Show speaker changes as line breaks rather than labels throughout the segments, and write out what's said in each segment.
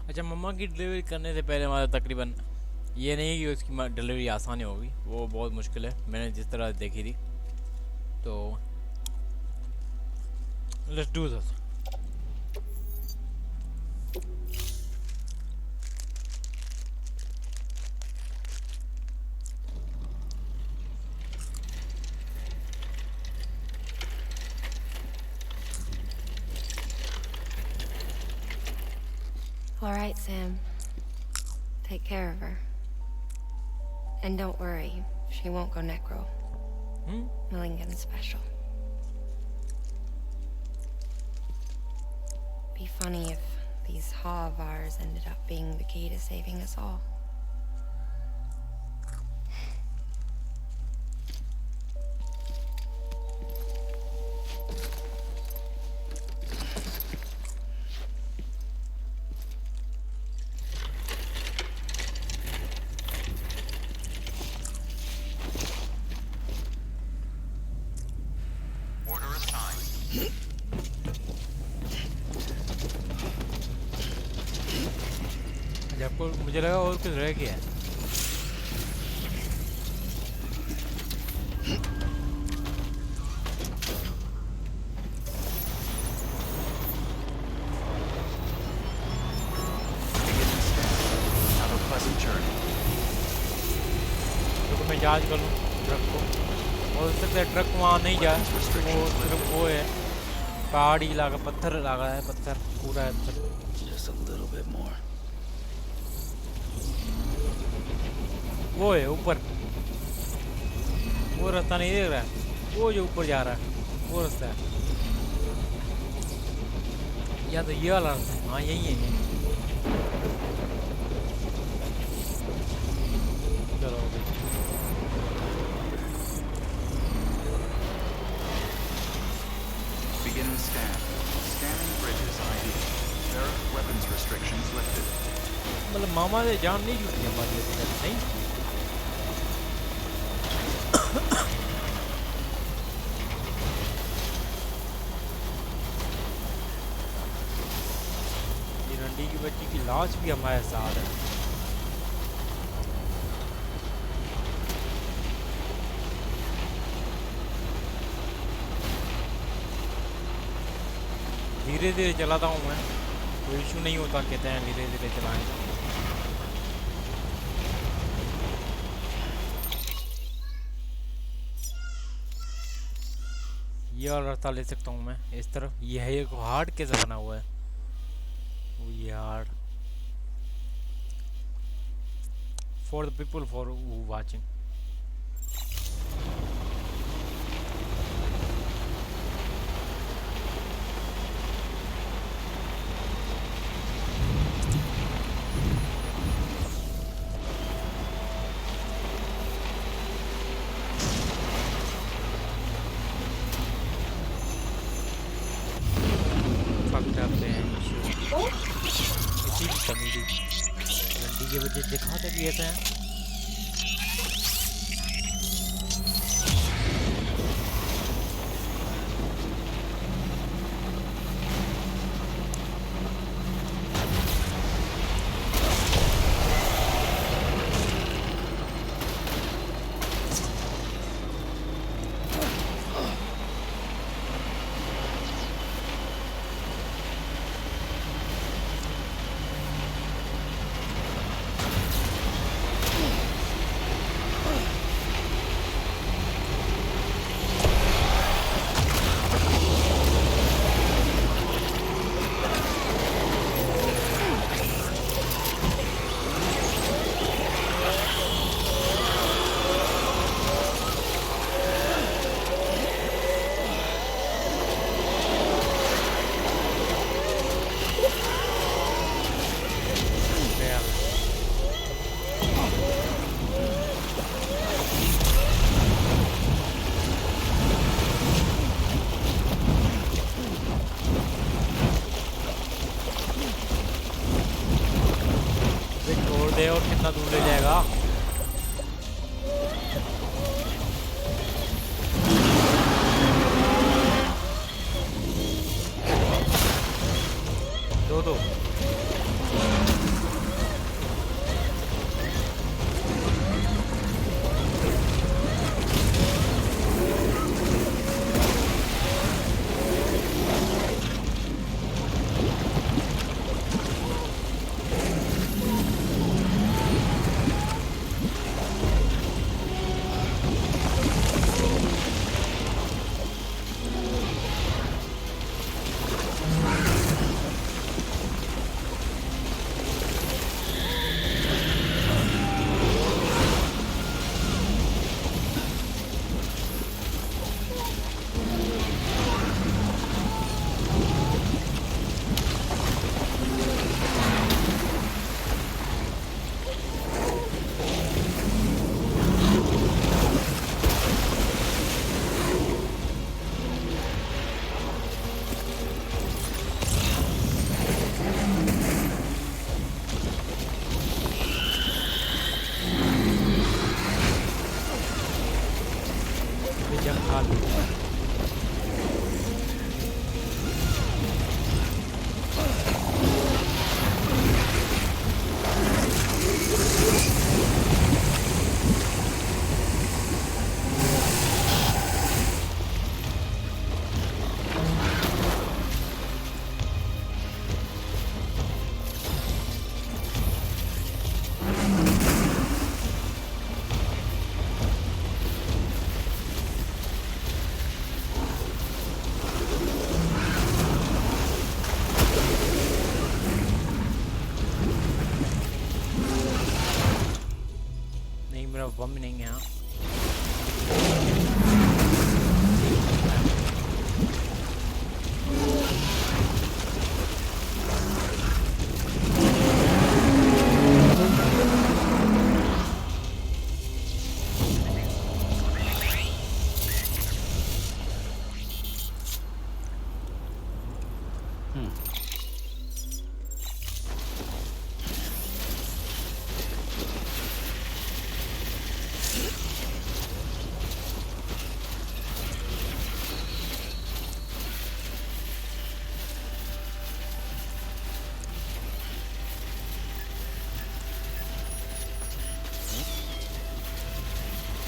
अच्छा, मम्मा की डिलीवरी करने से पहले हमारा तकरीबन ये नहीं कि उसकी डिलीवरी आसानी होगी, वो बहुत मुश्किल है, मैंने जिस तरह देखी थी। तो let's do this.
All right, Sam. Take care of her. And don't worry, she won't go necro. Millington's special. Be funny if these Ha of ours ended up being the key to saving us all.
मुझे लगा और कुछ रह गया है। तो मैं जांच कर लूँ ट्रक को, हो सकता है ट्रक वहाँ नहीं जाए, वो सिर्फ वो है पहाड़ी इलाका, पत्थर इलाका है, पत्थर पूरा है। वो है ऊपर, वो रास्ता नहीं देख रहा है, वो जो ऊपर जा रहा है वो रास्ता है, या तो ये वाला रास्ता है। हाँ यही है। चलो
Begin scan. Scanning bridges ID. There are weapons restrictions lifted.
मतलब मामा से जान नहीं छूटी हमारी नहीं। ये रंडी की बच्ची की लाश भी हमारे साथ है। धीरे धीरे चलाता हूँ मैं, कोई इशू नहीं होता, कहते हैं धीरे धीरे चलाएं। ये वाला रास्ता ले सकता हूँ मैं इस तरफ। ये है एक हार्ड कैसे बना हुआ है, वो ये hard for the people for watching. इसी की कमी थी, रंडी के बच्चे दिखाते भी ऐसे हैं। और कितना दूर ले जाएगा। दो बम नहीं है। हाँ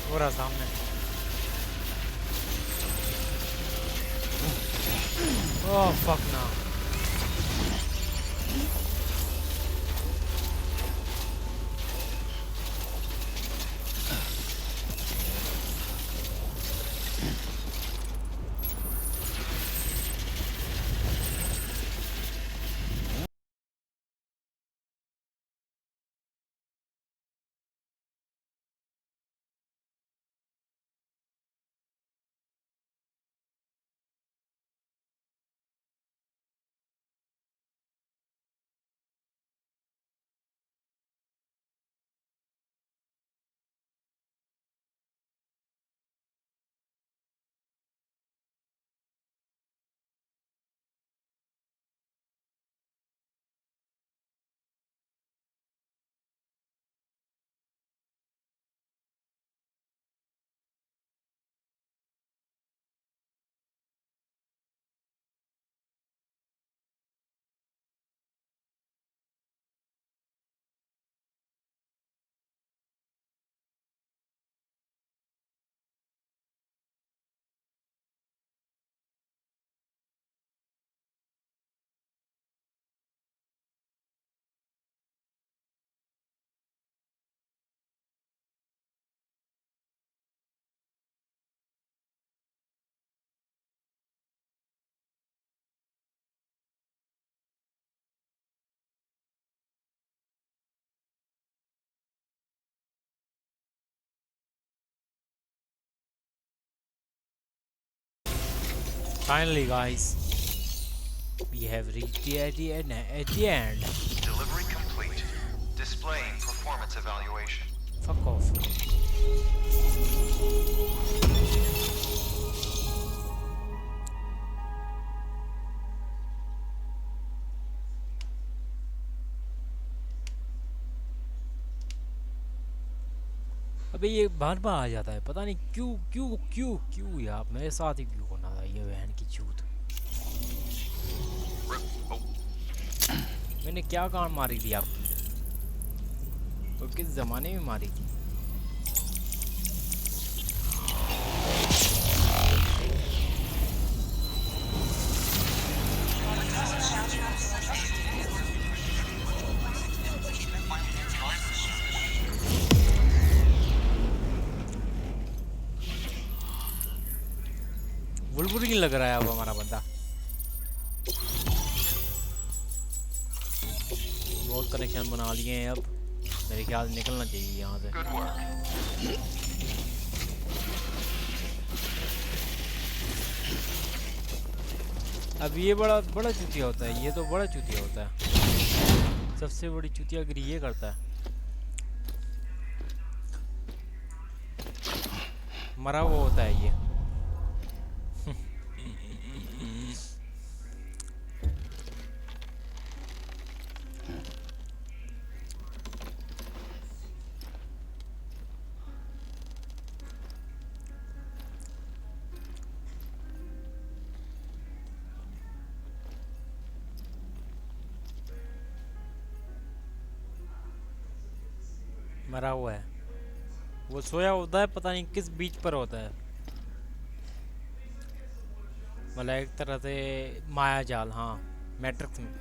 हो रहा सामने। ओह फक ना। Finally, guys, we have reached the end.
Delivery complete. Displaying performance evaluation.
Fuck off. अबे ये बार बार आ जाता है, पता नहीं क्यों क्यों क्यों क्यों यार, मेरे साथ ही क्यों होना था ये बहन की चूत। मैंने क्या कान मारी थी आपकी, और किस जमाने में मारी थी? बुलबुल लग रहा है अब हमारा बंदा। बहुत कनेक्शन बना लिए हैं, अब मेरे ख्याल निकलना चाहिए यहाँ से। अब ये बड़ा बड़ा चूतिया होता है, ये तो बड़ा चूतिया होता है, सबसे बड़ी चूतियागिरी ये करता है। मरा वो होता है ये। मरा हुआ है वो, सोया होता है, पता नहीं किस बीच पर होता है, मतलब एक तरह से माया जाल। हाँ, मैट्रिक्स में।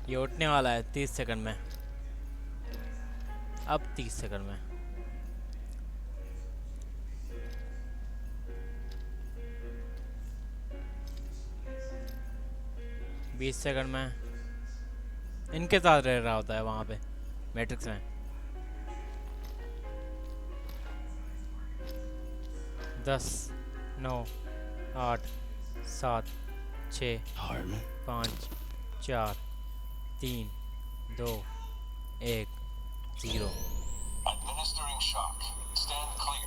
ये उठने वाला है 30 सेकंड में, अब 30 सेकंड में। बीस सेकंड में, इनके साथ रह रहा होता है वहाँ पे मैट्रिक्स में। 10 9 8 7 6
Hardman.
5 4 3 2 1 0।
Administering shock. Stand clear.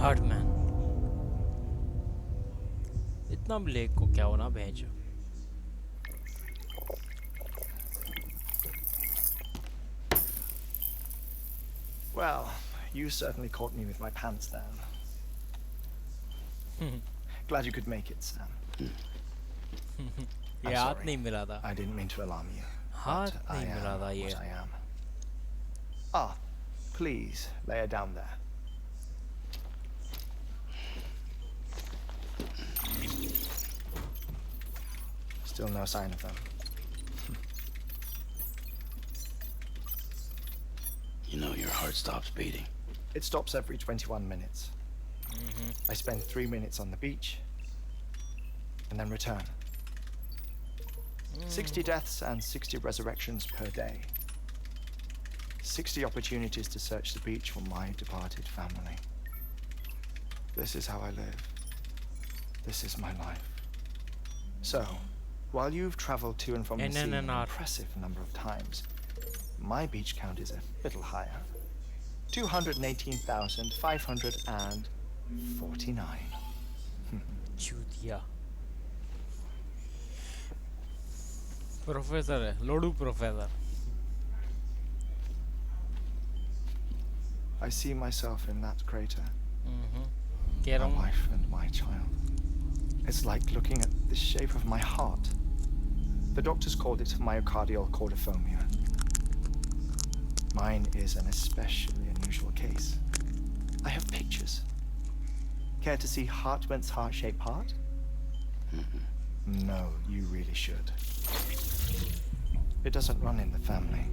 Hardman इतना ब्लेक को क्या होना भेजो।
Well, you certainly caught me with my pants down. Glad you could make it, Sam. I'm
ये हाथ
sorry.
नहीं मिला था।
I didn't mean to alarm you.
हाथ
but I
नहीं
am
मिला था ये।
what I am. Ah, please lay her down there. Still no sign of them.
You know your heart stops beating.
It stops every 21 minutes. I spend 3 minutes on the beach and then return. 60 deaths and 60 resurrections per day. 60 opportunities to search the beach for my departed family. This is how I live. This is my life. So, while you've traveled to and from the sea an impressive number of times, my beach count is a little higher. 218,549.
चूतिया professor है लोडू professor.
I see myself in that crater.
कह रहा
My
हूँ
wife and my child. It's like looking at the shape of my heart. The doctors called it myocardial cordiformia. Mine is an especially unusual case. I have pictures. Care to see Hartman's heart-shaped heart? No, you really should. It doesn't run in the family.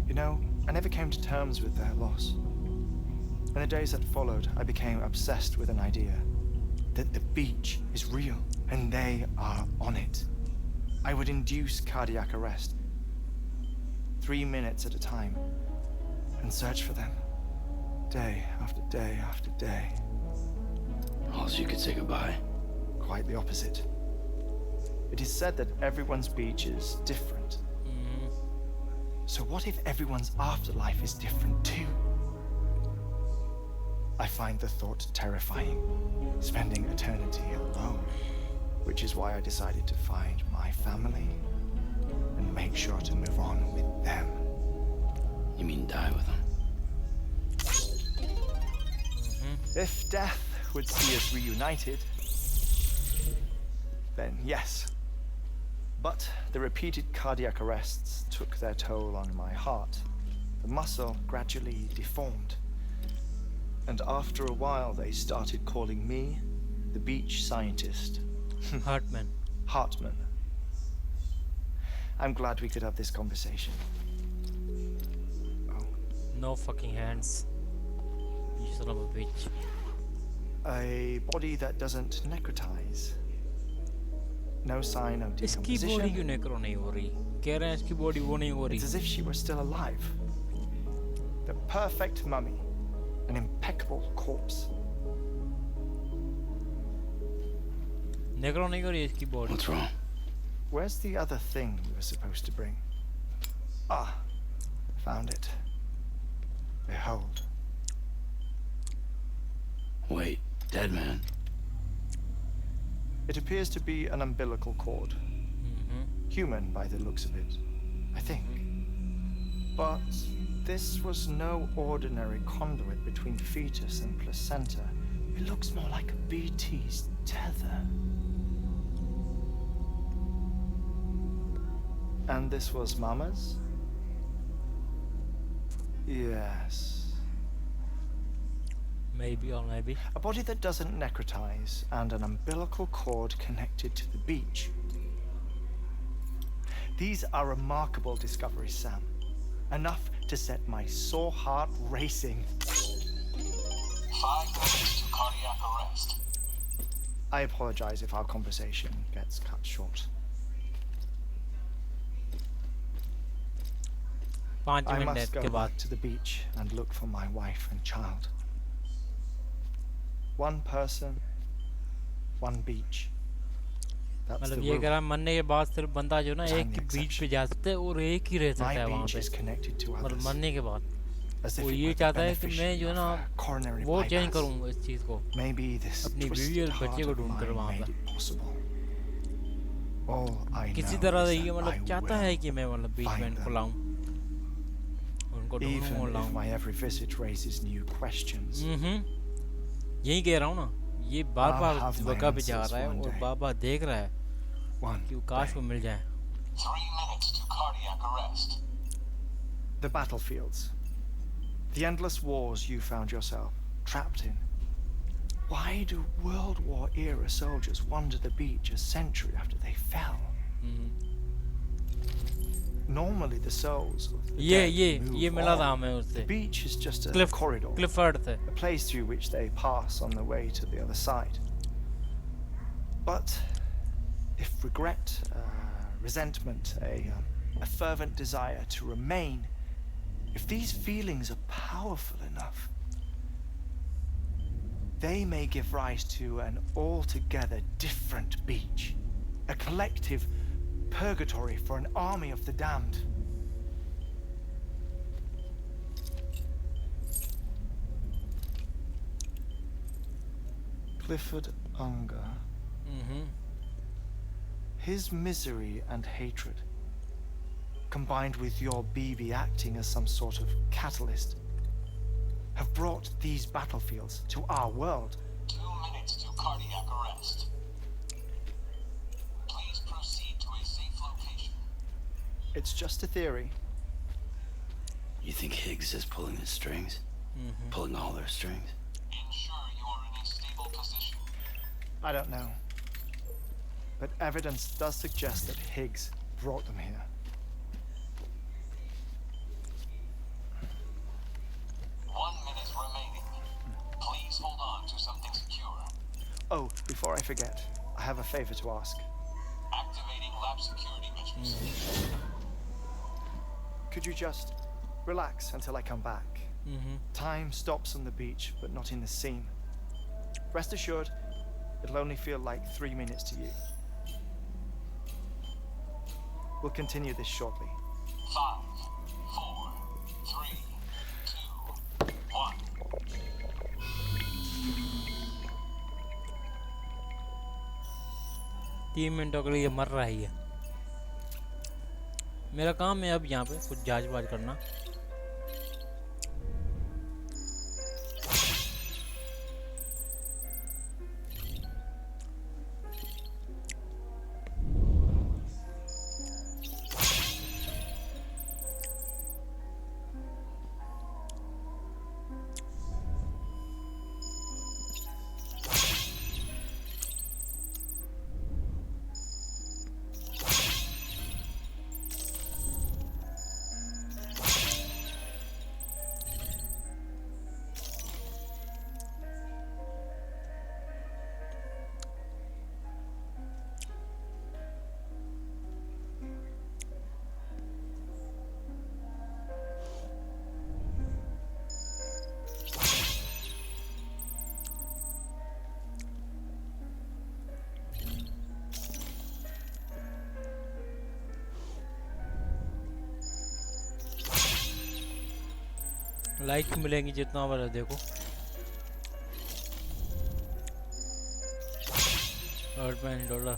You know, I never came to terms with their loss. In the days that followed, I became obsessed with an idea that the beach is real and they are on it. I would induce cardiac arrest, 3 minutes at a time, and search for them, day after day after day.
Also, you could say goodbye.
Quite the opposite. It is said that everyone's beach is different. So what if everyone's afterlife is different too? I find the thought terrifying, spending eternity alone, which is why I decided to find my family and make sure to move on with them.
You mean die with them?
If death would see us reunited, then yes. But the repeated cardiac arrests took their toll on my heart. The muscle gradually deformed. And after a while, they started calling me the beach scientist.
Hartman
Hartman. I'm glad we could have this conversation. Oh,
no fucking hands you son of a bitch।
a body that doesn't necrotize. No sign of
इसकी body
decomposition.
क्यों नेक्रो नहीं हो रही? कह रहे हैं इसकी body वो नहीं हो रही।
It's as if she were still alive. The perfect mummy. An impeccable corpse.
नेक्रो नहीं हो रही इसकी body.
What's wrong?
Where's the other thing we were supposed to bring? Ah, found it. Behold.
Wait, dead man.
It appears to be an umbilical cord. Human by the looks of it, I think. But this was no ordinary conduit between fetus and placenta. It looks more like a BT's tether. And this was Mama's? Yes.
Maybe or maybe
A body that doesn't necrotize and an umbilical cord connected to the beach. These are remarkable discoveries, Sam. Enough to set my sore heart racing.
5 minutes to cardiac arrest.
I apologize if our conversation gets cut short.
5
I
minute
must go
के बाद
back to the beach and look for my wife and child. One person, one beach. That's the
मतलब ये कह
rule.
रहा है मरने के बाद सिर्फ बंदा जो ना
But I'm
एक
the
ही बीच पे
exception.
जा सकता है और एक ही रह सकता
My
है वहाँ
beach
पे
is connected to
मतलब
others,
मरने के बाद
as if
वो
it
ये
were the
चाहता है कि मैं
beneficiary
जो है
of
ना
a coronary
वो चेंज
bypass.
करूँ इस चीज़ को
Maybe this
अपनी बीवी
twisted
और बच्चे
heart
को
of
ढूंढ कर
mine
वहाँ
made
पे
it possible. All I
किसी
know
तरह
is
से ये
that I
मतलब चाहता है कि मैं मतलब बीच में
find
इनको
them.
लाऊं उनको ढूंढूं
Even
और
if
लाऊं
my every visit raises new questions.
यही कह रहा हूँ ना ये बार
I'll
बार
have my
जगह पे जा
answers
रहा है
one
और
day.
बार बार देख रहा है
One
कि वो काश
day.
वो मिल जाए
3 minutes to cardiac arrest.
The battlefields. The endless wars you found yourself trapped in. Why do World War era soldiers wander the beach a century after they fell? Normally the souls of the dead move
ये मिला था
on.
हमें
The
उससे
beach is just a corridor,
Clifford से
a place through which they pass on the way to the other side. But if regret, resentment, a fervent desire to remain, if these feelings are powerful enough, they may give rise to an altogether different beach, a collective purgatory for an army of the damned. Clifford Unger. His misery and hatred, combined with your BB acting as some sort of catalyst, have brought these battlefields to our world.
2 minutes to cardiac arrest. Please proceed to a safe location.
It's just a theory.
You think Higgs is pulling the strings? Pulling all their strings?
Ensure you are in a stable position.
I don't know. But evidence does suggest that Higgs brought them here.
1 minute remaining. Please hold on to something secure.
Oh, before I forget, I have a favor to ask.
Activating lab security measures.
Could you just relax until I come back? Time stops on the beach, but not in the scene. Rest assured, it'll only feel like 3 minutes to you. We'll continue this shortly.
5, 4, 3, 2, 1.
तीन मिनटों के लिए मर रहा है ये मेरा काम है अब यहाँ पे कुछ जांच बाज करना लाइक मिलेंगी जितना वाला देखो $100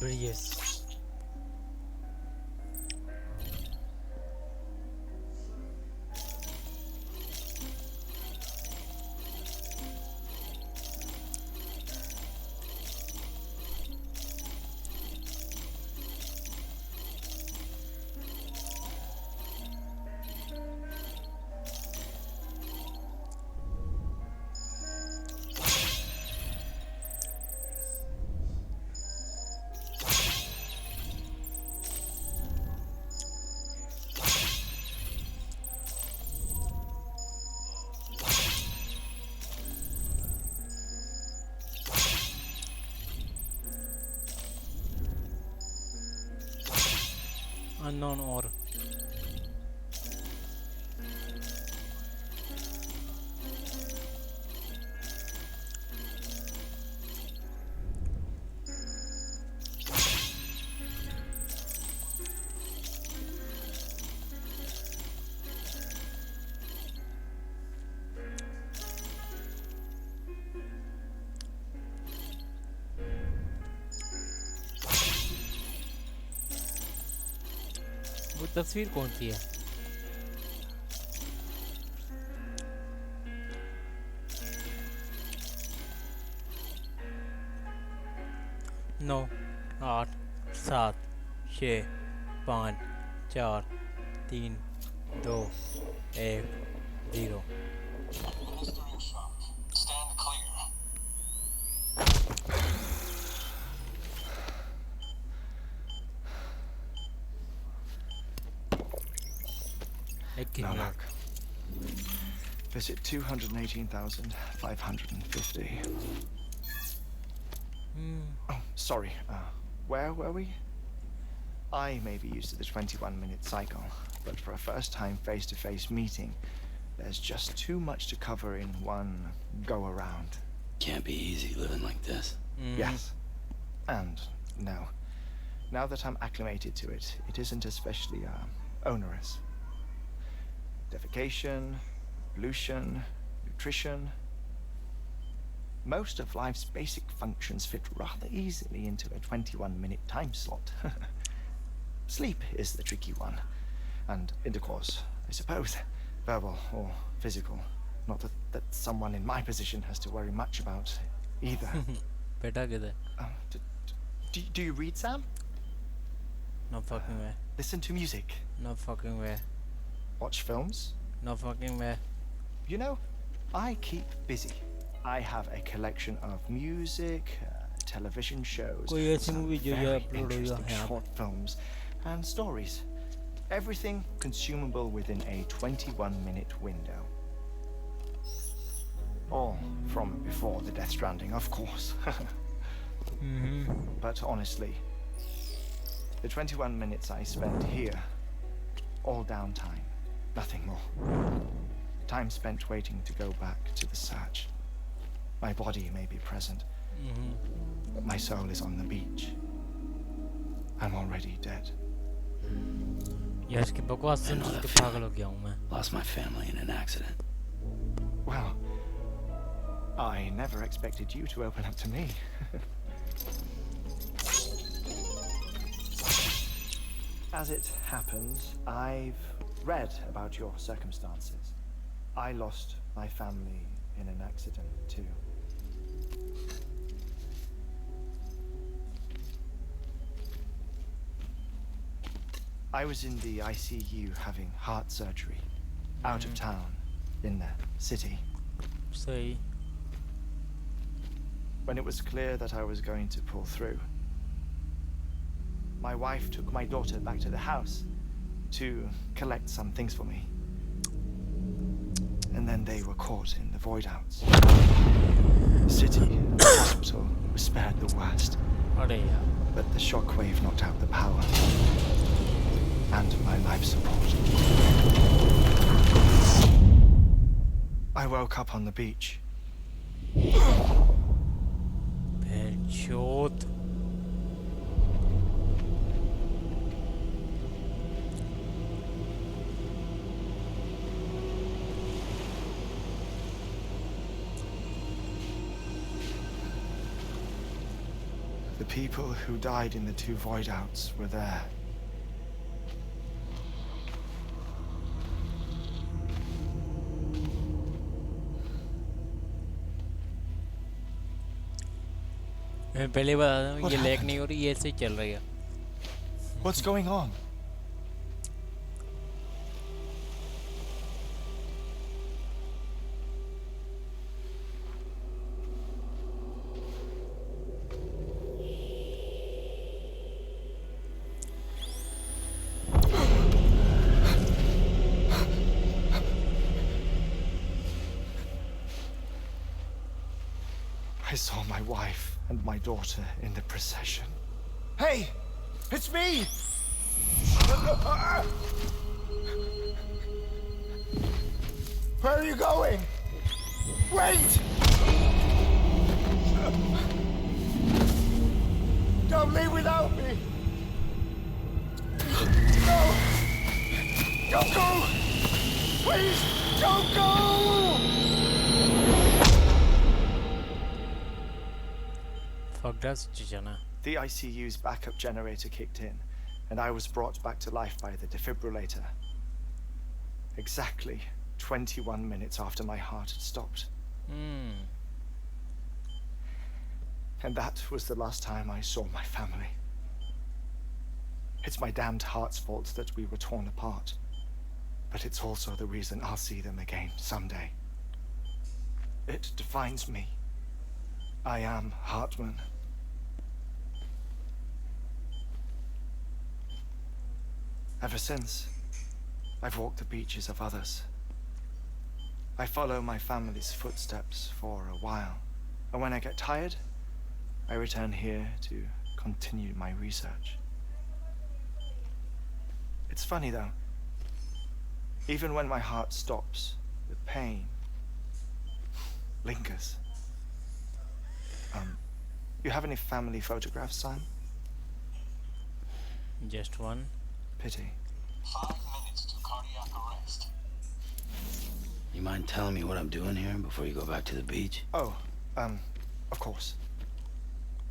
Reedus unknown or वो तस्वीर कौन सी है? नौ, 8, 7, 6, 5, 4, 3, 2, 1, 0.
Administering shock. Stand clear.
No luck. Visit 218,550. Oh, sorry. Where were we? I may be used to the 21-minute cycle, but for a first-time face-to-face meeting, there's just too much to cover in one go-around.
Can't be easy living like this.
Yes. And no. Now that I'm acclimated to it, it isn't especially onerous. Defecation, pollution, nutrition. Most of life's basic functions fit rather easily into a 21-minute time slot. Sleep is the tricky one. And intercourse, I suppose. Verbal or physical. Not that someone in my position has to worry much about either.
बेटा किधर?
Do you read, Sam?
No fucking way.
Listen to music.
No fucking way.
Watch films.
No fucking way.
You know, I keep busy. I have a collection of music, television shows,
कोई ऐसी
some
movie जो ये
very
upload होगा
interesting
यहाँ पे?
short films, and stories. Everything consumable within a 21-minute window. All from before the Death Stranding, of course. But honestly, the 21 minutes I spent here, all downtime, nothing more. Time spent waiting to go back to the search. My body may be present, but my soul is on the beach. I'm already dead.
यार इसकी बकवास सुन के पागल हो गया हूँ मैं.
Lost my family in an accident.
Well, I never expected you to open up to me. As it happens, I've read about your circumstances. I lost my family in an accident too. I was in the ICU having heart surgery, out of town, in the city.
सही.
When it was clear that I was going to pull through, my wife took my daughter back to the house to collect some things for me. And then they were caught in the void outs. The city and the hospital were spared the worst,
अरे यार.
but the shockwave knocked out the power and my life support. I woke up on the beach.
बेचोद.
The people who died in the two void outs were there.
मैं पहले बता दूं
What
ये lag
happened?
नहीं हो रही, ये ऐसे ही चल रही है.
What's going on? I saw my wife and my daughter in the procession. Hey! It's me! Where are you going? Wait! Don't leave without me! No! Don't go! Please, don't go!
Fuck that situation.
The ICU's backup generator kicked in, and I was brought back to life by the defibrillator. Exactly 21 minutes after my heart had stopped. And that was the last time I saw my family. It's my damned heart's fault that we were torn apart. But it's also the reason I'll see them again someday. It defines me. I am Hartman. Ever since, I've walked the beaches of others. I follow my family's footsteps for a while, and when I get tired, I return here to continue my research. It's funny though. Even when my heart stops, the pain lingers. You have any family photographs, Sam?
Just one.
Pity.
5 minutes to cardiac arrest.
You mind telling me what I'm doing here before you go back to the beach?
Oh, of course.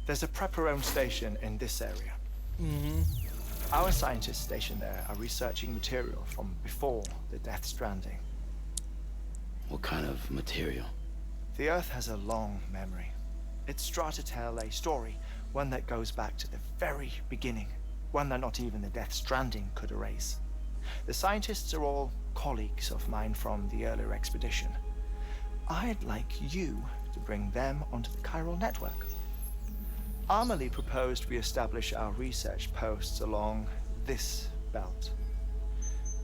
There's a Prepperone station in this area. Our scientists stationed there are researching material from before the Death Stranding.
What kind of material?
The Earth has a long memory. It's trying to tell a story, one that goes back to the very beginning, one that not even the Death Stranding could erase. The scientists are all colleagues of mine from the earlier expedition. I'd like you to bring them onto the chiral network. Amelie proposed we establish our research posts along this belt.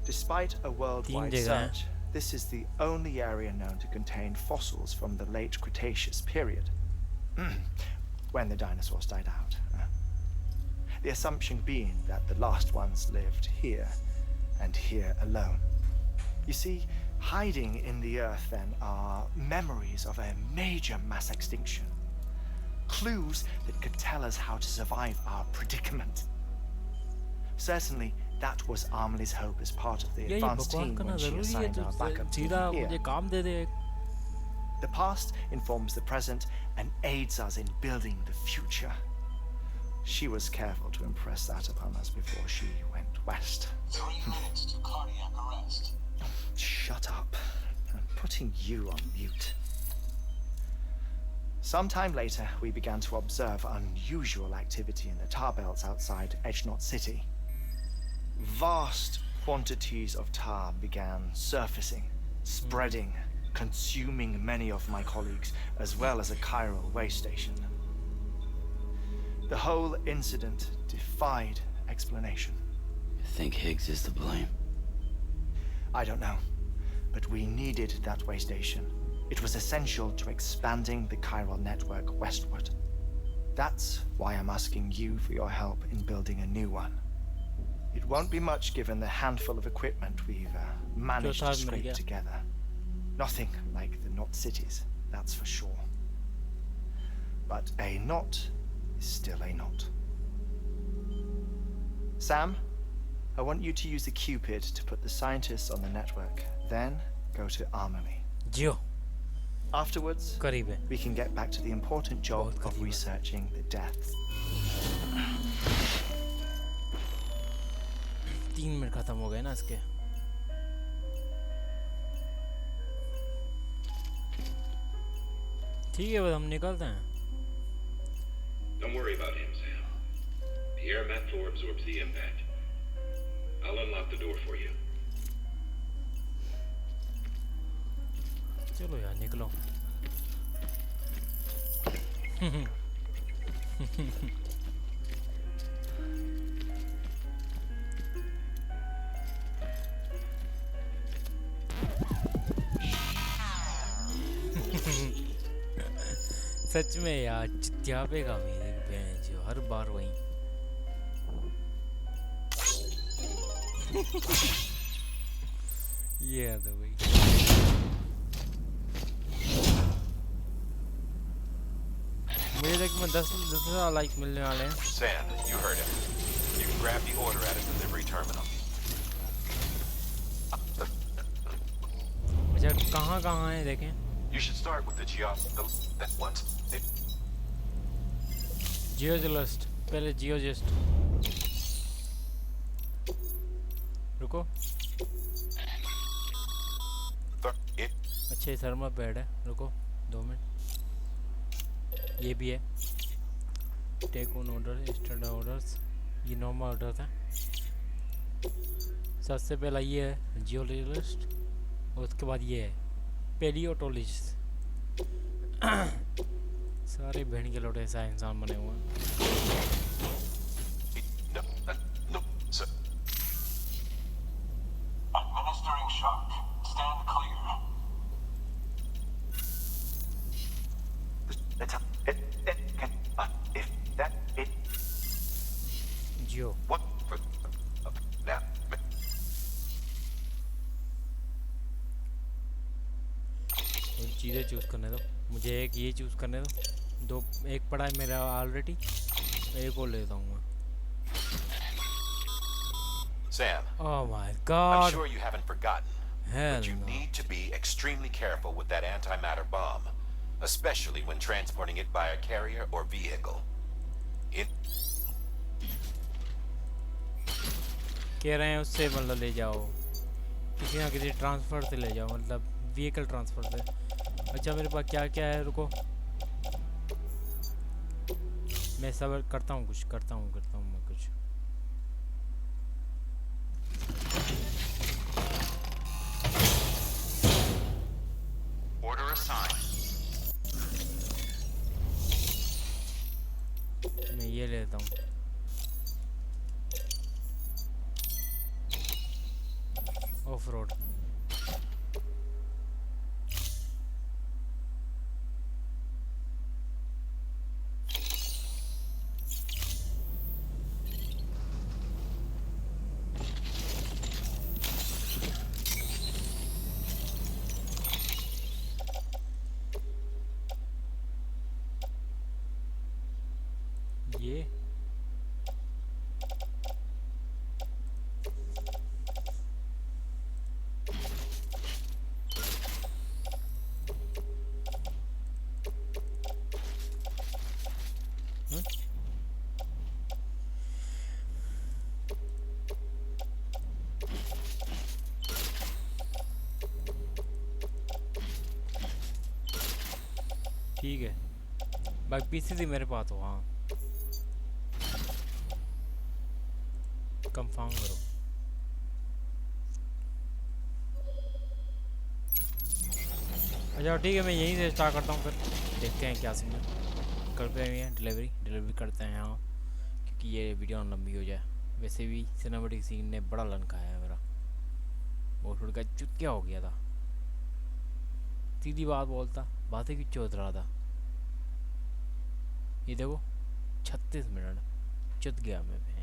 Despite a worldwide search, this is the only area known to contain fossils from the late Cretaceous period, when the dinosaurs died out. The assumption being that the last ones lived here, and here alone. You see, hiding in the Earth then are memories of a major mass extinction. Clues that could tell us how to survive our predicament. Certainly, that was Amelie's hope as part of the advanced team when she assigned our backup team here. The past informs the present and aids us in building the future. She was careful to impress that upon us before she went west.
3 minutes to cardiac arrest.
Shut up. I'm putting you on mute. Sometime later, we began to observe unusual activity in the tar belts outside Edgenot City. Vast quantities of tar began surfacing, spreading, consuming many of my colleagues, as well as a chiral way station. The whole incident defied explanation.
You think Higgs is to blame?
I don't know, but we needed that way station. It was essential to expanding the chiral network westward. That's why I'm asking you for your help in building a new one. It won't be much given the handful of equipment we've managed to scrape together. Nothing like the knot cities, that's for sure. But a knot is still a knot. Sam, I want you to use the Cupid to put the scientists on the network, then go to Amelie.
Geo.
Afterwards, we can get back to the important job of researching the deaths.
3 minute खत्म हो गए ना इसके. ठीक है, बस हम निकलते हैं.
Don't worry about him, Sam. The air mat floor absorbs the impact. I'll unlock the door for you.
चलो यार निकलो. सच में यार चित्यापेगा मेरे बहन जो हर बार वही. ये है तो भाई मुझे देख मैं 10 लाइक मिलने वाले हैं।
Sam, you heard him. You can grab the order at a delivery terminal.
अच्छा कहाँ है देखें।
You should start with the that once.
जियोजिस्ट पहले जियोजिस्ट रुको। अच्छा ये थर्मल पैड है रुको 2 मिनट। ये भी है take on order standard orders ये नॉर्मल ऑर्डर था। सबसे पहला ये है जियोलॉजिस्ट और उसके बाद ये है पेलियोटोलॉजिस्ट। सारे भेड़ के लोटे ऐसा इंसान बने हुए हैं।
Administering shock. Stand clear.
Jio
What? Now.
चीज़ें चूज़ करने दो मुझे। एक ये चूज़ करने दो। दो एक पड़ा है मेरा ऑलरेडी एक और लेता हूँ मैं।
Sam,
oh my
I'm
God
sure you haven't forgotten,
Hell
but you
no.
need to be extremely careful with that antimatter bomb, especially when transporting it by a carrier or vehicle.
कह रहे हैं उससे मतलब ले जाओ किसी ना किसी ट्रांसफ़र से ले जाओ मतलब व्हीकल ट्रांसफ़र से। अच्छा मेरे पास क्या क्या है रुको मैं सबर करता हूँ कुछ करता हूँ मैं कुछ।
Order assigned.
मैं ये लेता हूँ। ऑफ रोड ये ठीक है बाकी पीसी थी मेरे पास हो। हाँ कंफर्म करो। अच्छा ठीक है मैं यहीं से स्टार्ट करता हूँ फिर देखते हैं क्या सीन है। करते हैं डिलीवरी करते हैं हाँ क्योंकि ये वीडियो लंबी हो जाए। वैसे भी सिनेमैटिक सीन ने बड़ा लनकाया है मेरा वो थोड़ा चुतिया हो गया था। सीधी बात बोलता बातें क्यों चौध रहा था। ये देखो 36 मिनट चुत गया मैं पे।